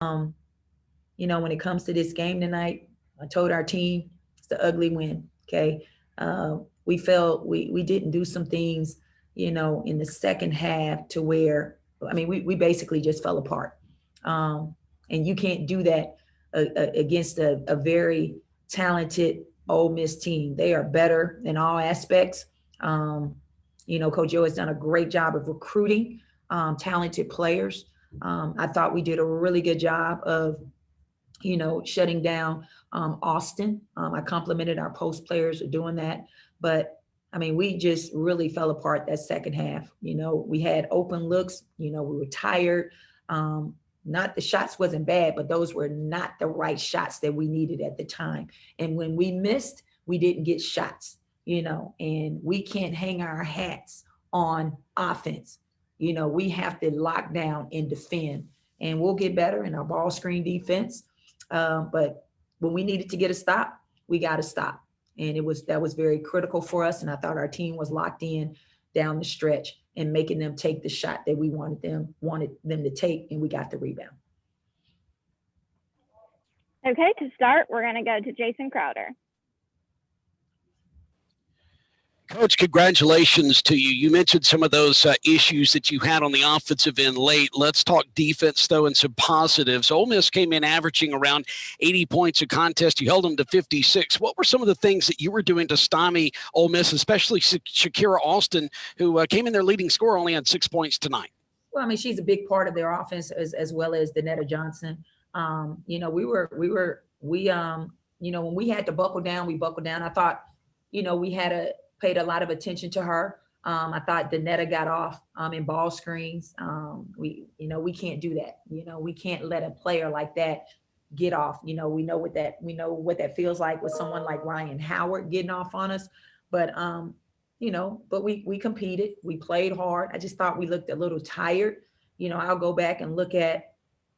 Um, when it comes to this game tonight, I told our team it's the ugly win. Okay. We felt we didn't do some things, in the second half to where, I mean, we basically just fell apart. Um, and you can't do that against a very talented Ole Miss team. They are better in all aspects. Um, Coach Joe has done a great job of recruiting talented players. I thought we did a really good job of shutting down Austin. I complimented our post players for doing that. But I mean, we just really fell apart that second half. We had open looks, we were tired. Not the shots wasn't bad, but those were not the right shots that we needed at the time. And when we missed, we didn't get shots, and we can't hang our hats on offense. We have to lock down and defend. And we'll get better in our ball screen defense, but when we needed to get a stop, we got to stop. And that was very critical for us. And I thought our team was locked in down the stretch and making them take the shot that we wanted them to take, and we got the rebound. Okay, to start, we're going to go to Jason Crowder. Coach, congratulations to you. You mentioned some of those issues that you had on the offensive end late. Let's talk defense, though, and some positives. Ole Miss came in averaging around 80 points a contest. You held them to 56. What were some of the things that you were doing to stymie Ole Miss, especially Shakira Austin, who came in their leading scorer, only had 6 points tonight? Well, I mean, she's a big part of their offense as well as Danetta Johnson. When we had to buckle down, we buckled down. I thought, we paid a lot of attention to her. I thought Danetta got off in ball screens. We can't do that. We can't let a player like that get off. We know what that feels like with someone like Ryan Howard getting off on us. But but we competed. We played hard. I just thought we looked a little tired. I'll go back and look at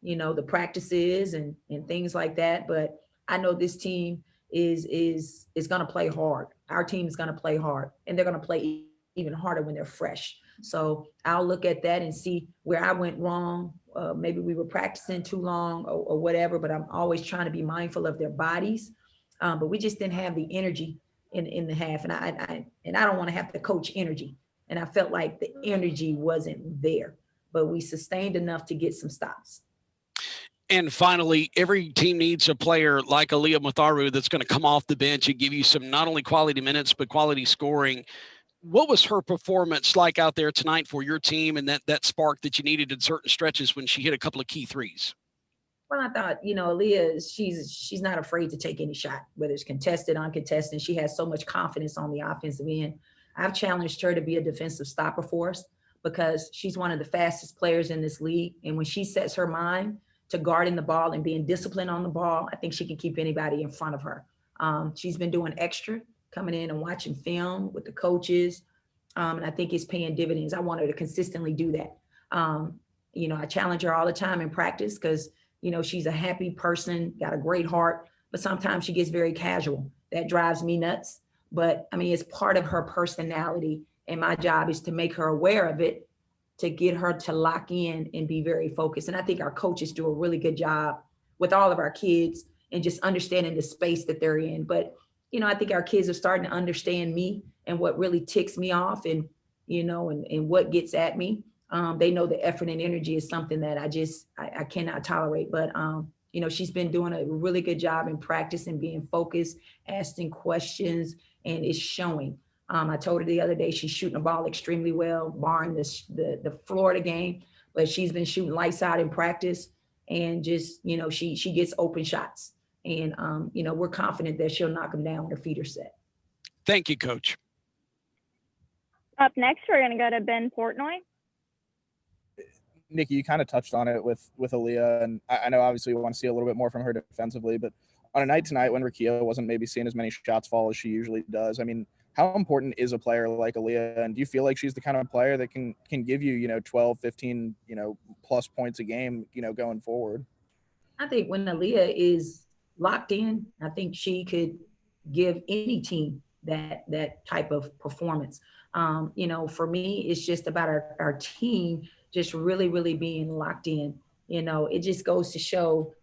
the practices and things like that. But I know this team is going to play hard. Our team is going to play hard, and they're going to play even harder when they're fresh. So I'll look at that and see where I went wrong. Maybe we were practicing too long or whatever, but I'm always trying to be mindful of their bodies. But we just didn't have the energy in the half. And I don't want to have to coach energy. And I felt like the energy wasn't there, but we sustained enough to get some stops. And finally, every team needs a player like Aaliyah Matharu that's going to come off the bench and give you some not only quality minutes, but quality scoring. What was her performance like out there tonight for your team, and that spark that you needed in certain stretches when she hit a couple of key threes? Well, I thought, Aaliyah, she's not afraid to take any shot, whether it's contested, uncontested. She has so much confidence on the offensive end. I've challenged her to be a defensive stopper for us because she's one of the fastest players in this league. And when she sets her mind to guarding the ball and being disciplined on the ball, I think she can keep anybody in front of her. She's been doing extra, coming in and watching film with the coaches. And I think it's paying dividends. I want her to consistently do that. I challenge her all the time in practice because, she's a happy person, got a great heart, but sometimes she gets very casual. That drives me nuts. But I mean, it's part of her personality. And my job is to make her aware of it, to get her to lock in and be very focused. And I think our coaches do a really good job with all of our kids and just understanding the space that they're in. But, I think our kids are starting to understand me and what really ticks me off and what gets at me. They know the effort and energy is something that I cannot tolerate. But, she's been doing a really good job in practice and being focused, asking questions, and it's showing. I told her the other day she's shooting the ball extremely well, barring the Florida game, but she's been shooting lights out in practice, and just she gets open shots, and we're confident that she'll knock them down when her feet are set. Thank you, Coach. Up next, we're going to go to Ben Portnoy. Nikki, you kind of touched on it with Aaliyah, and I know obviously we want to see a little bit more from her defensively, but on a night tonight when Rakia wasn't maybe seeing as many shots fall as she usually does, I mean, how important is a player like Aaliyah, and do you feel like she's the kind of player that can give you, 12, 15, plus points a game, going forward? I think when Aaliyah is locked in, I think she could give any team that type of performance. For me, it's just about our team just really, really being locked in. it just goes to show,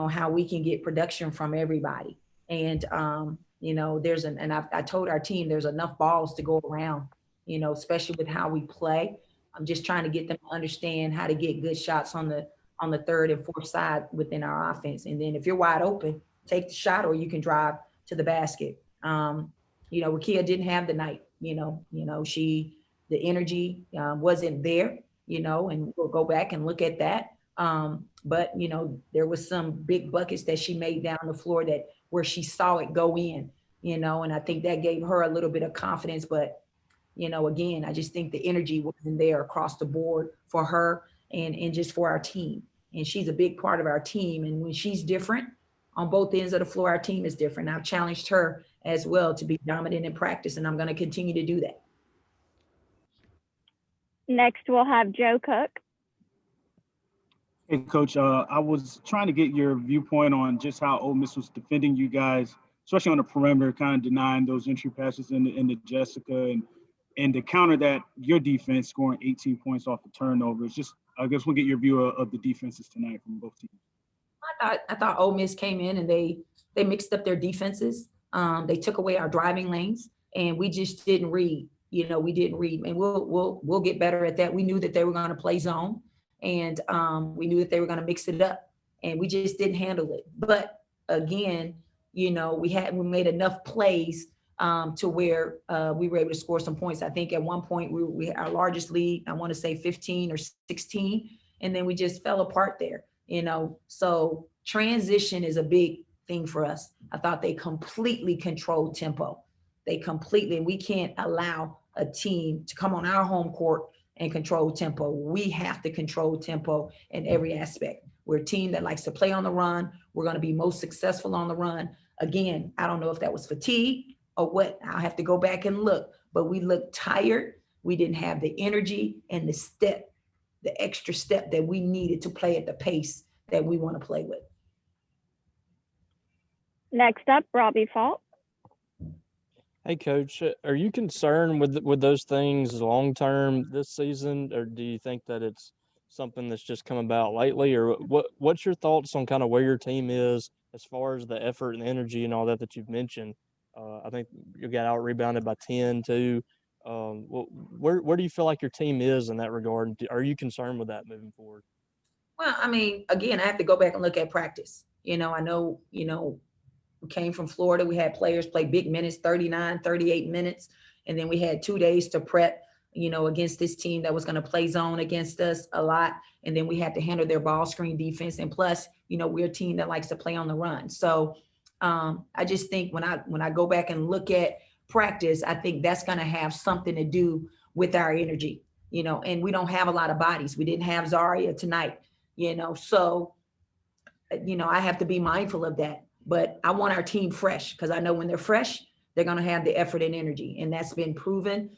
how we can get production from everybody. And, I told our team there's enough balls to go around, especially with how we play. I'm just trying to get them to understand how to get good shots on the third and fourth side within our offense. And then if you're wide open, take the shot, or you can drive to the basket. Rakia didn't have the night, the energy wasn't there, and we'll go back and look at that. But there was some big buckets that she made down the floor where she saw it go in, and I think that gave her a little bit of confidence. But, again, I just think the energy wasn't there across the board for her and just for our team. And she's a big part of our team. And when she's different on both ends of the floor, our team is different. I've challenged her as well to be dominant in practice, and I'm going to continue to do that. Next, we'll have Joe Cook. Hey, Coach, I was trying to get your viewpoint on just how Ole Miss was defending you guys, especially on the perimeter, kind of denying those entry passes into Jessica, and to counter that, your defense scoring 18 points off the turnovers. Just, I guess we'll get your view of the defenses tonight from both teams. I thought Ole Miss came in and they mixed up their defenses. They took away our driving lanes, and we just didn't read. We didn't read, and we'll get better at that. We knew that they were going to play zone, and we knew that they were going to mix it up, and we just didn't handle it. But again, we made enough plays to where we were able to score some points. I think at one point we our largest lead, I want to say 15 or 16, and then we just fell apart there. So transition is a big thing for us. I thought they completely controlled tempo. We can't allow a team to come on our home court and control tempo. We have to control tempo in every aspect. We're a team that likes to play on the run. We're going to be most successful on the run. Again, I don't know if that was fatigue or what. I'll have to go back and look, but we looked tired. We didn't have the energy and the extra step that we needed to play at the pace that we want to play with. Next up, Robbie Faulk. Hey, Coach, are you concerned with those things long term this season, or do you think that it's something that's just come about lately? Or what's your thoughts on kind of where your team is as far as the effort and energy and all that you've mentioned? I think you got out rebounded by 10 too. Where do you feel like your team is in that regard? Are you concerned with that moving forward? Well, I mean, again, I have to go back and look at practice. I know, we came from Florida. We had players play big minutes, 39, 38 minutes. And then we had 2 days to prep, against this team that was going to play zone against us a lot. And then we had to handle their ball screen defense. And plus, we're a team that likes to play on the run. So I just think when I go back and look at practice, I think that's going to have something to do with our energy, and we don't have a lot of bodies. We didn't have Zaria tonight, so, I have to be mindful of that. But I want our team fresh, because I know when they're fresh, they're going to have the effort and energy, and that's been proven.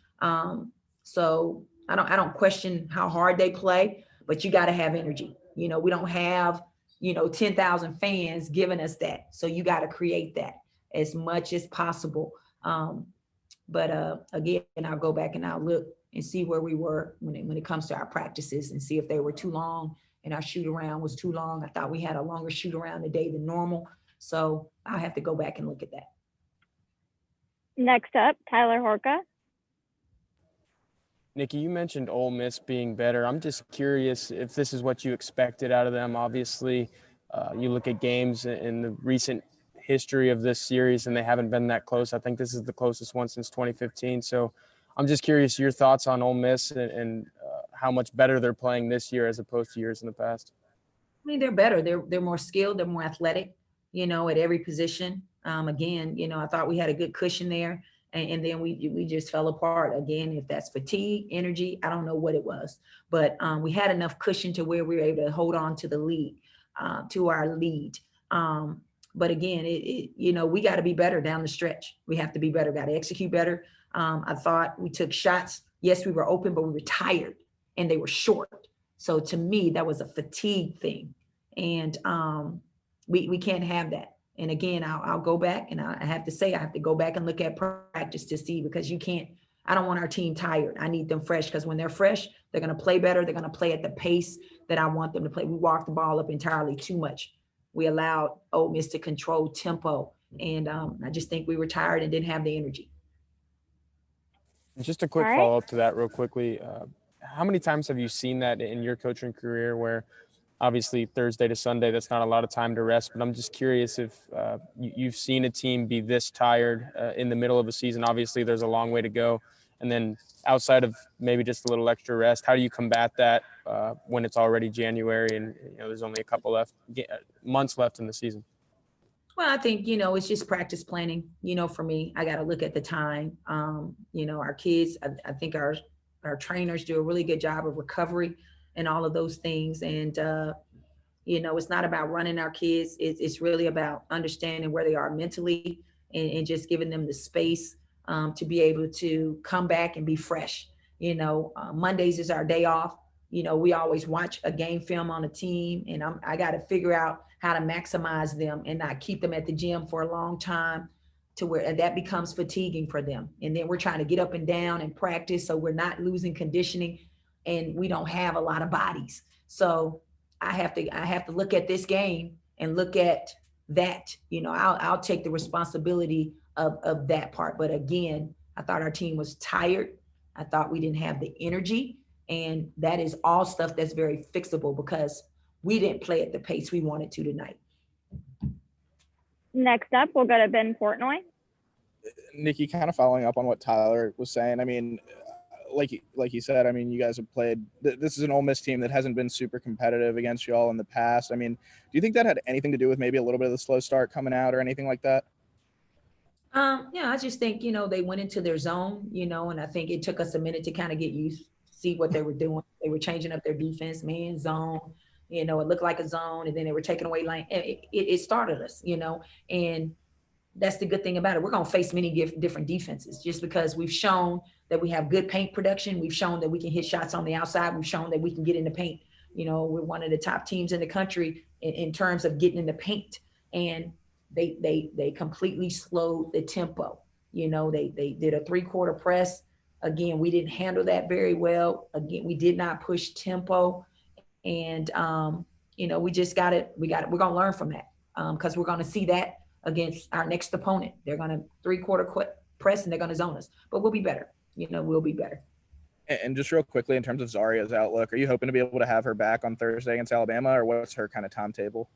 So I don't question how hard they play, but you got to have energy. We don't have, 10,000 fans giving us that. So you got to create that as much as possible. But again, I'll go back and I'll look and see where we were when it comes to our practices, and see if they were too long and our shoot around was too long. I thought we had a longer shoot around today than normal. So I'll have to go back and look at that. Next up, Tyler Horka. Nikki, you mentioned Ole Miss being better. I'm just curious if this is what you expected out of them. Obviously, you look at games in the recent history of this series, and they haven't been that close. I think this is the closest one since 2015. So I'm just curious your thoughts on Ole Miss and how much better they're playing this year as opposed to years in the past. I mean, they're better. They're more skilled. They're more athletic, at every position. Again, I thought we had a good cushion there. And then we just fell apart again. If that's fatigue, energy, I don't know what it was, but we had enough cushion to where we were able to hold on to the lead, to our lead. But again, we got to be better down the stretch. We have to be better, got to execute better. I thought we took shots. Yes, we were open, but we were tired and they were short. So to me, that was a fatigue thing. And we can't have that. And again, I'll go back, and I have to say, I have to go back and look at practice to see, because I don't want our team tired. I need them fresh, because when they're fresh, they're going to play better. They're going to play at the pace that I want them to play. We walked the ball up entirely too much. We allowed Ole Miss to control tempo. And I just think we were tired and didn't have the energy. Just a quick All right. follow-up to that real quickly. How many times have you seen that in your coaching career where obviously Thursday to Sunday, that's not a lot of time to rest, but I'm just curious if you've seen a team be this tired in the middle of a season. Obviously, there's a long way to go. And then outside of maybe just a little extra rest, how do you combat that when it's already January and there's only a couple months left in the season? Well, I think, it's just practice planning. For me, I got to look at the time. Our kids, I think our trainers do a really good job of recovery and all of those things. And, it's not about running our kids. It's really about understanding where they are mentally and just giving them the space to be able to come back and be fresh. Mondays is our day off. We always watch a game film on a team, and I got to figure out how to maximize them and not keep them at the gym for a long time to where that becomes fatiguing for them. And then we're trying to get up and down and practice, so we're not losing conditioning, and we don't have a lot of bodies. So I have to look at this game and look at that. I'll take the responsibility of that part. But again, I thought our team was tired. I thought we didn't have the energy. And that is all stuff that's very fixable because we didn't play at the pace we wanted to tonight. Next up, we'll go to Ben Portnoy. Nikki, kind of following up on what Tyler was saying. I mean, like you said, I mean, you guys have played. This is an Ole Miss team that hasn't been super competitive against y'all in the past. I mean, do you think that had anything to do with maybe a little bit of the slow start coming out or anything like that? Yeah, I just think, they went into their zone, and I think it took us a minute to kind of get used, see what they were doing. They were changing up their defense, man zone, it looked like a zone, and then they were taking away line. It started us, and that's the good thing about it. We're going to face many different defenses just because we've shown that we have good paint production. We've shown that we can hit shots on the outside. We've shown that we can get in the paint. We're one of the top teams in the country in terms of getting in the paint. And they completely slowed the tempo. They did a 3-quarter press. Again, we didn't handle that very well. Again, we did not push tempo. And, we just got it. We're going to learn from that because we're going to see that against our next opponent. They're going to 3-quarter press and they're going to zone us, but we'll be better. We'll be better. And just real quickly, in terms of Zaria's outlook, are you hoping to be able to have her back on Thursday against Alabama, or what's her kind of timetable?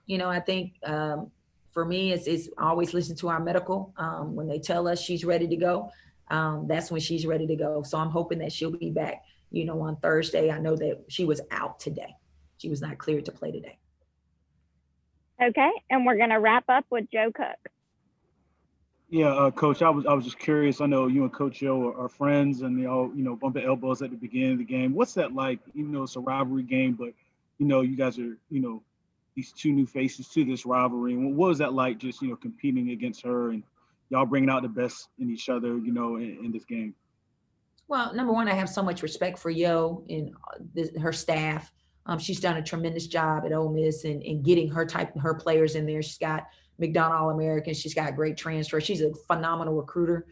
I think for me, it's always listen to our medical. When they tell us she's ready to go, that's when she's ready to go. So I'm hoping that she'll be back, on Thursday. I know that she was out today. She was not cleared to play today. Okay, and we're going to wrap up with Joe Cook. Yeah, Coach, I was just curious. I know you and Coach Joe are friends, and they all bumping elbows at the beginning of the game. What's that like? It's a rivalry game, but you guys are these two new faces to this rivalry. And what was that like? Just competing against her and y'all bringing out the best in each other, in this game. Well, number one, I have so much respect for Yo and her staff. She's done a tremendous job at Ole Miss and getting her players in there. She's got McDonald All-American. She's got great transfer. She's a phenomenal recruiter.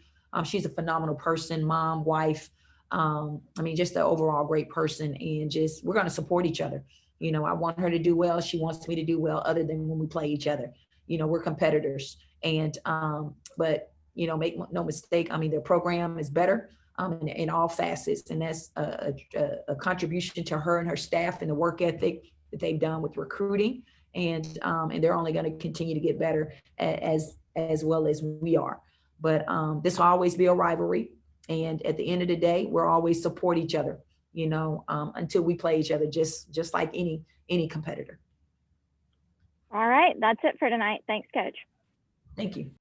She's a phenomenal person, mom, wife. Just an overall great person. And just we're going to support each other. I want her to do well. She wants me to do well, other than when we play each other. We're competitors. And but make no mistake. Their program is better. In all facets, and that's a contribution to her and her staff and the work ethic that they've done with recruiting, and they're only going to continue to get better as well as we are. But this will always be a rivalry, and at the end of the day, we'll always support each other, until we play each other, just like any competitor. All right, that's it for tonight. Thanks, Coach. Thank you.